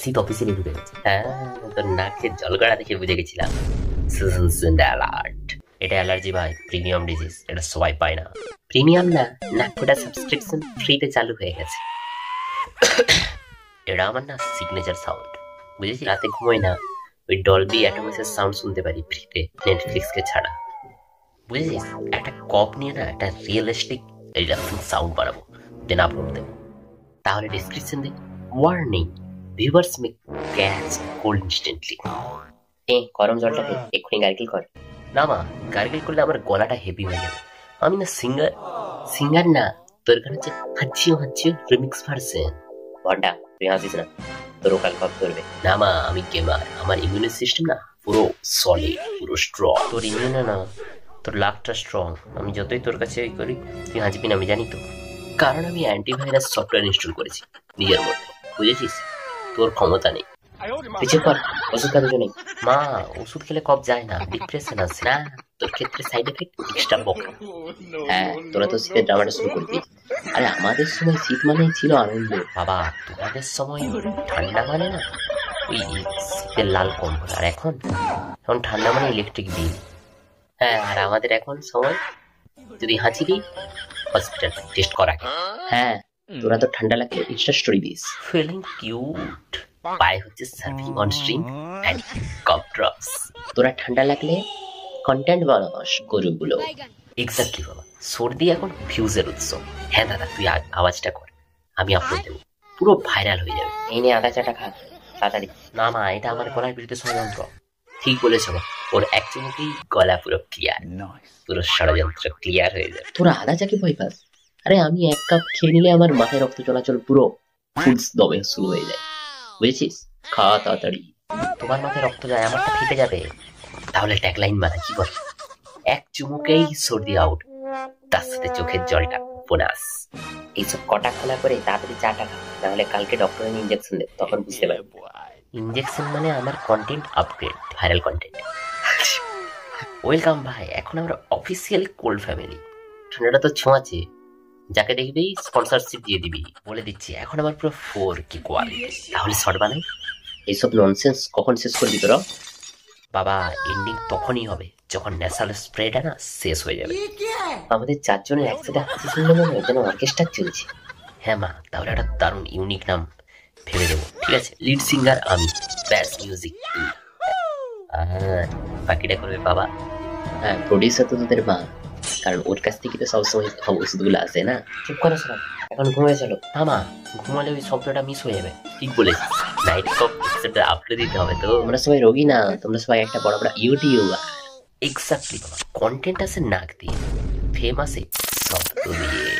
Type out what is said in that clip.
শীত অফিসে ঢুকে গেছে। হ্যাঁ, তোর নাকের জলগড়া দেখে বুঝে গেছিলাম। Season alert. এটা অ্যালার্জি ভাই, প্রিমিয়াম ডিজিজ, এটা সবাই পায় না। প্রিমিয়াম না, নাকফোটা সাবস্ক্রিপশন ফ্রিতে চালু হয়ে গেছে। এটা আমার না সিগনেচার সাউন্ড, বুঝেছি? রাতে ঘুমোই না, ওই ডলবি অ্যাটমসের সাউন্ড শুনতে পারি ফ্রিতে, নেটফ্লিক্সকে ছাড়া। বুঝেছিস? একটা কপ নিয়ে না একটা রিয়েলিস্টিক রিল্যাক্সিং সাউন্ড বানাবো, দেন আপলোড দেবো। তাহলে ডিসক্রিপশন দে ওয়ার্নিং, ভিউয়ার্স মে ক্যাচ কোল্ড ইনস্ট্যান্টলি। গরম জলটাকে এক্ষুনি গার্গিল কর। না মা, গার্গিল করলে আমার গলাটা হেভি হয়ে যাবে। আমি না সিঙ্গার না, তোর কাছে হচ্ছে হাঁচিও রিমিক্স ভার্সন। ভন্ডা, তুই হাসিস না, তোর কাল কপ করবে না। মা, আমি গেমার, আমার ইমিউন সিস্টেম না পুরো সলিড, পুরো স্ট্রং। তোর ইমিউনে না, তোর লাকটা স্ট্রং। আমি যতই তোর কাছে করি তুই হাসবি না, আমি জানি তো। কারণ আমি অ্যান্টিভাইরাস সফটওয়্যার ইনস্টল করেছি নিজের মধ্যে, বুঝেছিস? তোর ক্ষমতা নেই। কিছু কর, ওষুধ খাওয়ার জন্য নেই। মা, ওষুধ খেলে কফ যায় না, ডিপ্রেশন আসে না। তোর ক্ষেত্রে সাইড এফেক্ট এক্সট্রা বকা। হ্যাঁ, তোরা তো শীতের ড্রামাটা শুরু করে দিয়েছিস। আরে আমাদের সময় শীত মানে ছিল আনন্দ বাবা, তোমাদের সময় ঠান্ডা মানে না ওই শীতের লাল কম্বল, আর এখন ঠান্ডা মানে ইলেকট্রিক বিল। হ্যাঁ, আর আমাদের এখন সময় যদি হাঁচি দিই হসপিটাল টেস্ট করা। হ্যাঁ, তোরা তো ঠান্ডা লাগলে ইনস্টা স্টোরি দিস, ফিলিং কিউট, পায়ে হচ্ছে serving on stream and cough drops. তোরা ঠান্ডা লাগলে কন্টেন্ট বানাস গরুগুলো। এক্স্যাক্টলি বাবা, সর্দি এখন ভিউজের উৎস। হ্যাঁ দাদা, তুই আওয়াজটা কর, আমি আপলোড দেবো, পুরো ভাইরাল হয়ে যাবে। এই নে আদা চাটা খা তাড়াতাড়ি। না মা, এটা আমার গলার বিরুদ্ধে ষড়যন্ত্র। ঠিক বলেছ মা, ওর এক চুমুকেই গলা পুরো ক্লিয়ার, পুরো ষড়যন্ত্র ক্লিয়ার হয়ে যাবে। তোরা আদা চাকে ভয় পাস? আরে আমি এক কাপ খেয়ে নিলে আমার মাথায় রক্ত চলাচল পুরো ফুল দমে শুরু হয়ে যায়, বুঝেছিস? খা তাড়াতাড়ি। তোমার মাথায় রক্ত যায়, আমারটা ফেটে যাবে। তাহলে ট্যাগলাইন মানা, কি বল? এক চুমুকেই সর্দি আউট, তার সাথে চোখের জলটা বোনাস। এইসব কটা খোলা করে তাড়াতাড়ি চাটা খা, নাহলে কালকে ডক্টর ইঞ্জেকশন দেবে, তখন বুঝতে পারবি। ইঞ্জেকশন মানে আমার content upgrade, viral content. Welcome ভাই, এখন আমরা অফিসিয়ালি কোল্ড ফ্যামিলি। ঠান্ডাটা তো ছোঁয়াছে, যাকে দেখবি স্পন্সরশিপ দিয়ে দিবি, বলে দিচ্ছি। এখন আমার পুরো 4K কোয়ালিটি। তাহলে শর্ট বানাই। এইসব ননসেন্স কখন শেষ করবি তোরা? বাবা, এন্ডিং তখনই হবে যখন ন্যাশনাল স্প্রেটা না শেষ হয়ে যাবে। আমাদের চারজনের একসাথে হাসি শুনলে মনে হয় যেন অর্কেস্ট্রা চলছে। হ্যাঁ মা, তাহলে একটা দারুণ ইউনিক নাম ভেবে দেবো, ঠিক আছে? লিড সিঙ্গার আমি, ব্যাস মিউজিক তুই, আর বাকিটা করবে বাবা। হ্যাঁ, প্রডিউসার তো তোদের মা, কারণ ওর কাছ থেকে তো সবসময় ওষুধগুলো আসে না। চুপ করো সবাই, এখন ঘুমিয়ে চলো। মা, ঘুমালে ওই শব্দটা মিস হয়ে যাবে। ঠিক বলেছিস, নাইট কপ এপিসোডটা আপলোড দিতে হবে তো। তোমরা সবাই রোগী না, তোমরা সবাই একটা বড় বড় ইউটিউবার। এক্স্যাক্টলি বাবা, কন্টেন্ট আছে নাক দিয়ে, ফেম আছে শব্দ দিয়ে।